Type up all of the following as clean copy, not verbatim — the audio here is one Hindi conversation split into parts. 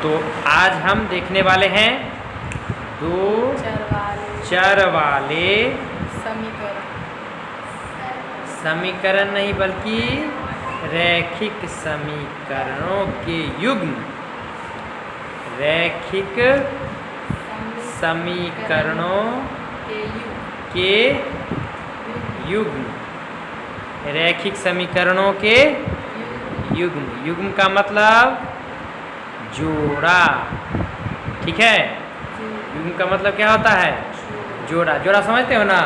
तो आज हम देखने वाले हैं दो चर वाले समीकरण नहीं बल्कि रैखिक समीकरणों के युग्म, रैखिक समीकरणों के युग्म, रैखिक समीकरणों के युग्म। युग्म का मतलब जोड़ा, ठीक है। युग्म का मतलब क्या होता है? जोड़ा। जोड़ा समझते हो ना?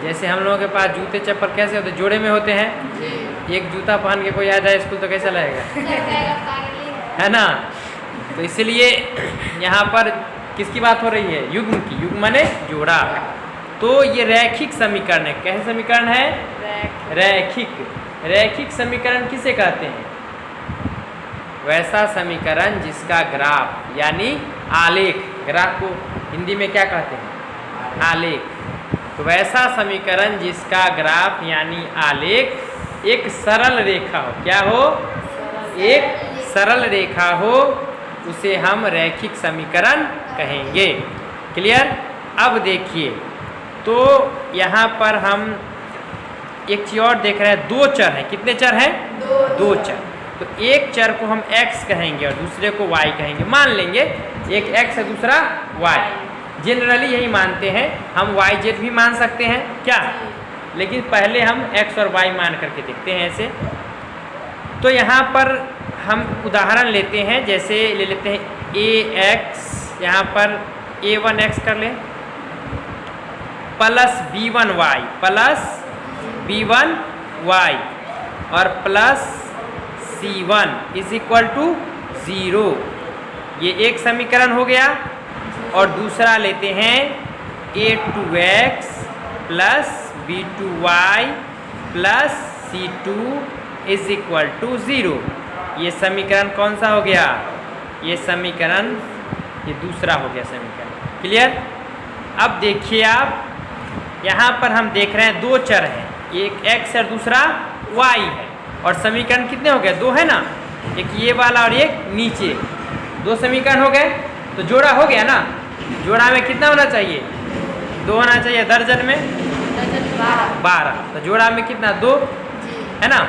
जैसे हम लोगों के पास जूते चप्पल कैसे होते हैं? जोड़े में होते हैं। एक जूता पहन के कोई आ जाए स्कूल तो कैसा लगेगा? है ना? तो इसलिए यहाँ पर किसकी बात हो रही है? युग्म की। युग्म माने जोड़ा। तो ये रैखिक समीकरण है। कैसे समीकरण है? रैखिक। रैखिक समीकरण किसे कहते हैं? वैसा समीकरण जिसका ग्राफ यानी आलेख, ग्राफ को हिंदी में क्या कहते हैं? आलेख। तो वैसा समीकरण जिसका ग्राफ यानी आलेख एक सरल रेखा हो। क्या हो? एक सरल रेखा हो, उसे हम रैखिक समीकरण कहेंगे। क्लियर? अब देखिए, तो यहाँ पर हम एक चीज और देख रहे हैं। दो चर हैं। कितने चर हैं? दो चर। तो एक चर को हम x कहेंगे और दूसरे को y कहेंगे। मान लेंगे एक x है दूसरा y। जनरली यही मानते हैं। हम yz भी मान सकते हैं क्या? लेकिन पहले हम x और y मान करके देखते हैं ऐसे। तो यहाँ पर हम उदाहरण लेते हैं। जैसे ले लेते हैं ax, यहाँ पर a1x कर लें प्लस b1y प्लस b1y और plus c1 is equal to 0। ये एक समीकरण हो गया। और दूसरा लेते हैं a2x plus b2y plus c2 is equal to 0। ये समीकरण कौन सा हो गया? ये समीकरण, ये दूसरा हो गया समीकरण। क्लियर? अब देखिए आप, यहाँ पर हम देख रहे हैं दो चर हैं। एक x और दूसरा y है। और समीकरण कितने हो गए? दो है ना? एक ये वाला और एक नीचे। दो समीकरण हो गए। तो जोड़ा हो गया ना? जोड़ा में कितना होना चाहिए? दो होना चाहिए। दर्जन में 12। तो जोड़ा में कितना? दो है ना?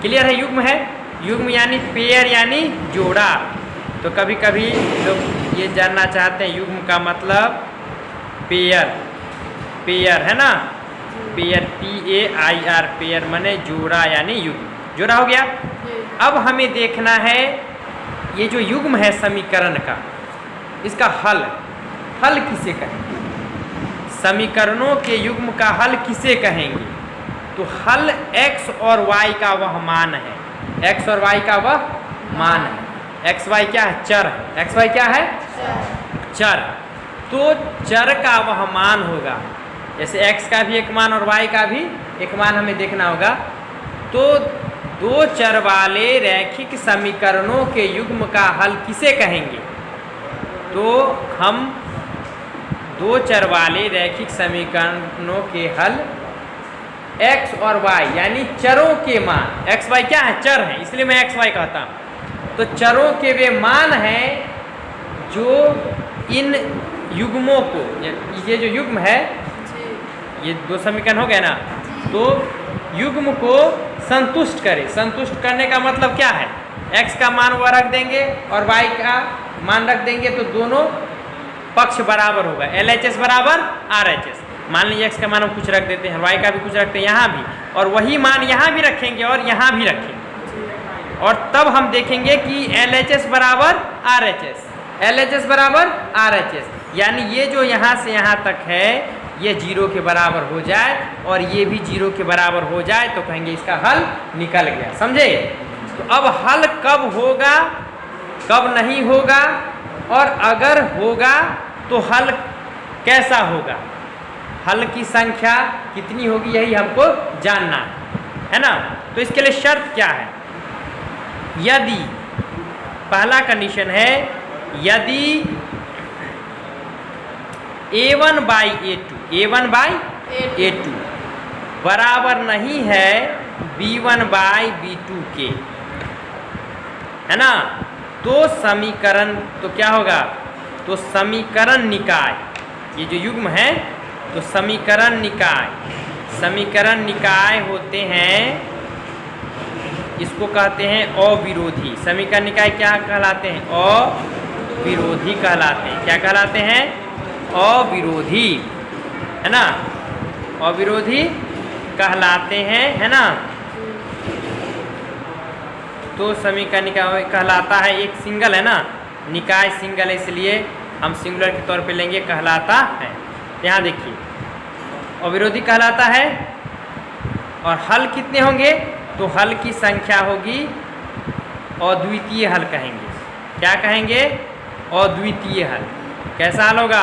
क्लियर है? युग्म है। युग्म यानी पेयर यानी जोड़ा। तो कभी कभी लोग ये जानना चाहते हैं युग्म का मतलब पेयर। पेयर है ना? पेयर PAIR, पेयर माने जोड़ा यानी युग्म। जोड़ा हो गया। अब हमें देखना है ये जो युग्म है समीकरण का, इसका हल। हल किसे कहेंगे? समीकरणों के युग्म का हल किसे कहेंगे? तो हल x और y का वह मान है। x और y का वह मान है। x y क्या है? चर है। x y क्या है? चर। तो चर का वह मान होगा। जैसे x का भी एक मान और y का भी एक मान हमें देखना होगा। तो दो चर वाले रैखिक समीकरणों के युग्म का हल किसे कहेंगे? तो हम दो चर वाले रैखिक समीकरणों के हल x और y यानी चरों के मान। x y क्या है? चर है, इसलिए मैं x y कहता हूँ। तो चरों के वे मान हैं जो इन युग्मों को, ये जो युग्म है, ये दो समीकरण हो गए ना, तो युग्म को संतुष्ट करे। संतुष्ट करने का मतलब क्या है? x का मान वह रख देंगे और y का मान रख देंगे, तो दोनों पक्ष बराबर होगा। LHS बराबर RHS। मान लीजिए x का मान हम कुछ रख देते हैं, y का भी कुछ रखते हैं यहाँ भी, और वही मान यहाँ भी रखेंगे और यहाँ भी रखेंगे। और तब हम देखेंगे कि LHS बराबर RHS, LHS बराबर RHS, यानी ये जो यहाँ से यहाँ तक है ये 0 के बराबर हो जाए और ये भी 0 के बराबर हो जाए, तो कहेंगे इसका हल निकल गया। समझे? तो अब हल कब होगा, कब नहीं होगा, और अगर होगा तो हल कैसा होगा? हल की संख्या कितनी होगी, यही हमको जानना है ना? तो इसके लिए शर्त क्या है? यदि पहला कंडीशन है, यदि A1 बाई A2 बराबर नहीं है B1 बाई B2 के, है ना? तो समीकरण तो क्या होगा, तो समीकरण निकाय, ये जो युग्म है तो समीकरण निकाय होते हैं, इसको कहते हैं अविरोधी। समीकरण निकाय क्या कहलाते हैं, अविरोधी कहलाते हैं। क्या कहलाते हैं, अविरोधी, है ना, अविरोधी कहलाते हैं, है ना। तो समीकरण निकाय कहलाता है, एक सिंगल है ना, निकाय सिंगल है, इसलिए हम सिंगुलर के तौर पे लेंगे, कहलाता है। यहाँ देखिए अविरोधी कहलाता है, और हल कितने होंगे, तो हल की संख्या होगी अद्वितीय हल कहेंगे। क्या कहेंगे, अद्वितीय हल। कैसा हल होगा,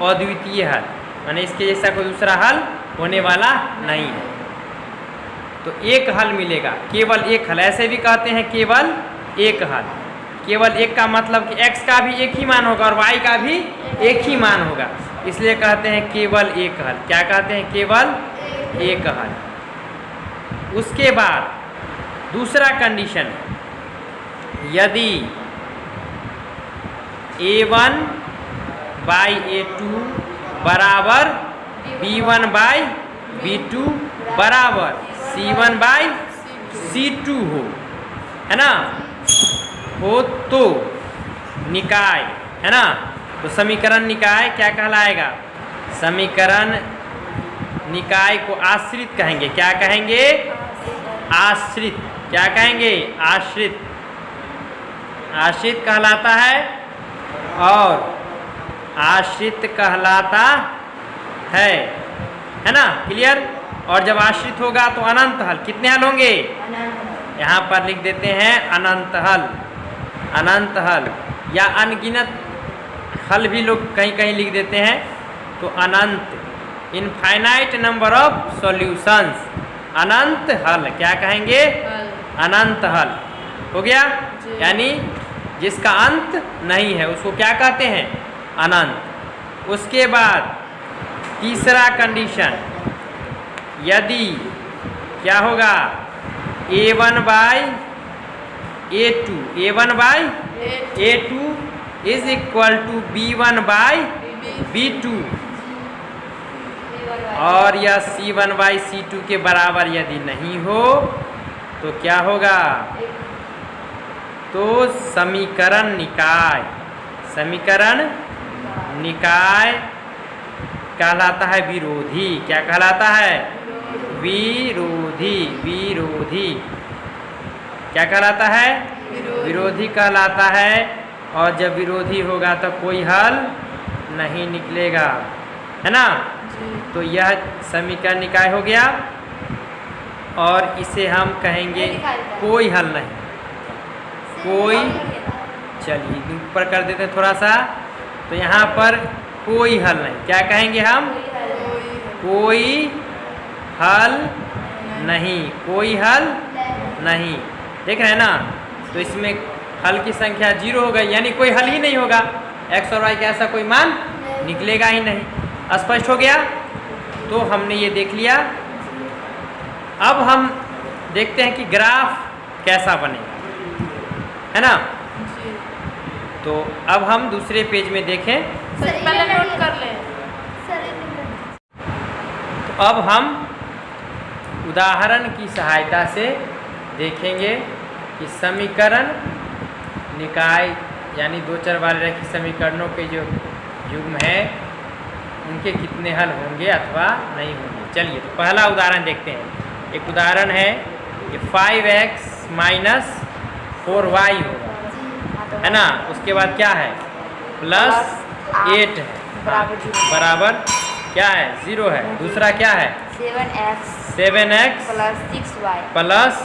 अद्वितीय हल, माने इसके जैसा कोई दूसरा हल होने वाला नहीं है। तो एक हल मिलेगा, केवल एक हल, ऐसे भी कहते हैं केवल एक हल। केवल एक का मतलब कि x का भी एक ही मान होगा और y का भी एक ही मान होगा, इसलिए कहते हैं केवल एक हल। क्या कहते हैं, केवल एक हल। उसके बाद दूसरा कंडीशन, यदि a1 बाई a2 बराबर b1 बाई b2 बराबर c1 बाई c2 हो, है ना, हो तो निकाय, है ना, तो समीकरण निकाय क्या कहलाएगा, समीकरण निकाय को आश्रित कहेंगे। क्या कहेंगे, आश्रित। क्या कहेंगे, आश्रित। आश्रित कहलाता है, और आश्रित कहलाता है ना, क्लियर। और जब आश्रित होगा तो अनंत हल। कितने हल होंगे, यहाँ पर लिख देते हैं अनंत हल। अनंत हल या अनगिनत हल भी लोग कहीं कहीं लिख देते हैं, तो अनंत, इनफाइनाइट नंबर ऑफ सॉल्यूशंस, अनंत हल। क्या कहेंगे, अनंत हल हो गया, यानी जिसका अंत नहीं है उसको क्या कहते हैं, अनंत। उसके बाद तीसरा कंडीशन, यदि क्या होगा, a1 by a2, a1 by a2 is equal to b1 by b2, और यह c1 बाई c2 के बराबर यदि नहीं हो तो क्या होगा, तो समीकरण निकाय, समीकरण निकाय कहलाता है विरोधी। क्या कहलाता है, विरोधी। विरोधी क्या कहलाता है, विरोधी कहलाता है। और जब विरोधी होगा तो कोई हल नहीं निकलेगा, है ना। तो यह समीकरण निकाय हो गया, और इसे हम कहेंगे कोई हल नहीं, कोई। चलिए ऊपर कर देते हैं थोड़ा सा, तो यहाँ पर कोई हल नहीं। क्या कहेंगे हम, कोई हल नहीं, कोई हल नहीं। देख रहे हैं ना, तो इसमें हल की संख्या 0 हो गई, यानी कोई हल ही नहीं होगा, x और y का ऐसा कोई मान निकलेगा ही नहीं। स्पष्ट हो गया। तो हमने ये देख लिया। अब हम देखते हैं कि ग्राफ कैसा बनेगा, है ना। तो अब हम दूसरे पेज में देखें, पहले नोट कर लें। तो अब हम उदाहरण की सहायता से देखेंगे कि समीकरण निकाय यानी दो चर वाले रैखिक समीकरणों के जो युग्म है उनके कितने हल होंगे अथवा नहीं होंगे। चलिए तो पहला उदाहरण देखते हैं। एक उदाहरण है कि 5x माइनस 4y होगा, है ना। उसके बाद क्या है, प्लस 8 है, बराबर क्या है, 0 है। दूसरा क्या है, 7x plus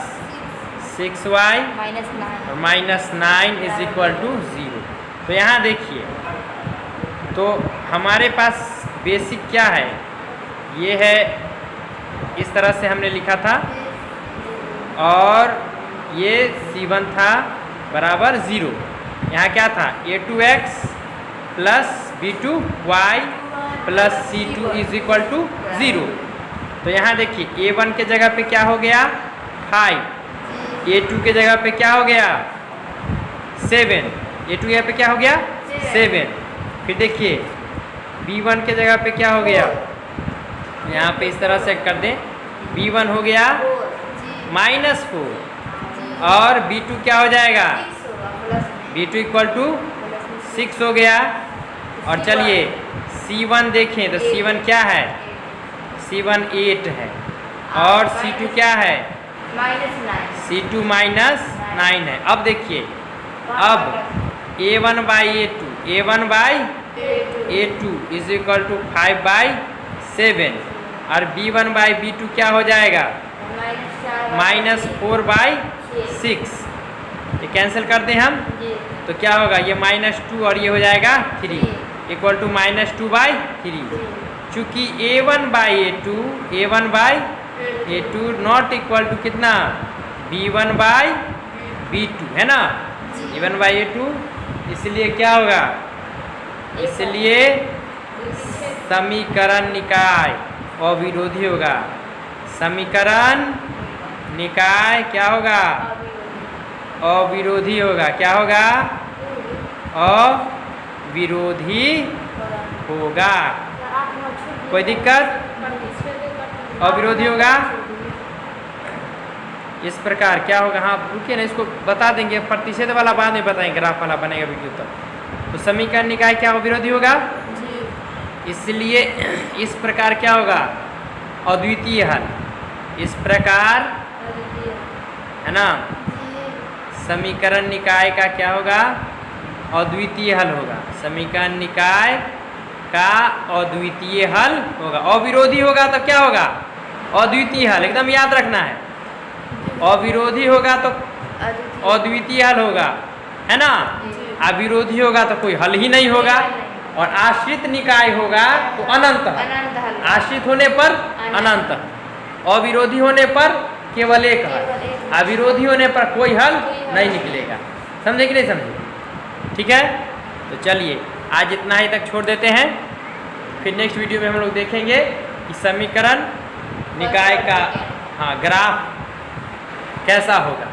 6y minus 9 is equal to 0। तो यहाँ देखिए, तो हमारे पास बेसिक क्या है, ये है, इस तरह से हमने लिखा था, और ये C1 था बराबर 0। यहाँ क्या था, a2x plus b2y plus c2 is equal to 0। तो यहाँ देखिए a1 के जगह पे क्या हो गया 5, a2 के जगह पे क्या हो गया 7, A2 यहाँ पे क्या हो गया 7। फिर देखिए B1 के जगह पे क्या हो गया, यहाँ पे इस तरह से कर दें, B1 हो गया -4 और B2 क्या हो जाएगा, B2 इक्वल टू 6 हो गया। और चलिए C1 देखें तो C1 क्या है, C1 8 है और C2 क्या है, C2 -9 है। अब देखिए अब A1 by A2 is equal to 5/7 और B1 बाई B2 क्या हो जाएगा, -4/6। ये कैंसिल कर दें हम तो क्या होगा, ये -2 और ये हो जाएगा 3 इक्वल टू -2/3। चूँकि A1 by A2 not equal to कितना, B1 बाई B2 है ना, A1 बाई A2, इसलिए क्या होगा, इसलिए समीकरण निकाय अविरोधी होगा। समीकरण निकाय क्या होगा, अविरोधी होगा। क्या होगा, अविरोधी होगा। कोई दिक्कत, अविरोधी होगा। इस प्रकार क्या होगा, हाँ रुकिए ना, इसको बता देंगे, प्रतिशत वाला बाद में बताएंगे, ग्राफ वाला बनेगा वीडियो तक। तो समीकरण निकाय क्या अविरोधी होगा, इसलिए इस प्रकार क्या होगा, अद्वितीय हल। इस प्रकार है ना, समीकरण निकाय का क्या होगा, अद्वितीय हल होगा। समीकरण निकाय का अद्वितीय हल होगा। अविरोधी होगा तो क्या होगा, अद्वितीय हल, एकदम याद रखना है। अविरोधी होगा तो अद्वितीय हल होगा, है ना। अविरोधी होगा तो कोई हल ही नहीं होगा। और आश्रित निकाय होगा तो अनंत हल। आश्रित होने पर अनंत हल, अविरोधी होने पर केवल एक हल, अविरोधी होने पर कोई हल नहीं निकलेगा। समझे कि नहीं समझे, ठीक है। तो चलिए आज इतना ही तक छोड़ देते हैं, फिर नेक्स्ट वीडियो में हम लोग देखेंगे कि समीकरण निकाय का हाँ ग्राफ कैसा होगा,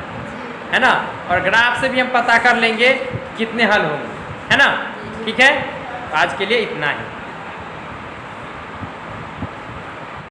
है ना। और ग्राफ से भी हम पता कर लेंगे कितने हल होंगे, है ना। ठीक है, आज के लिए इतना ही।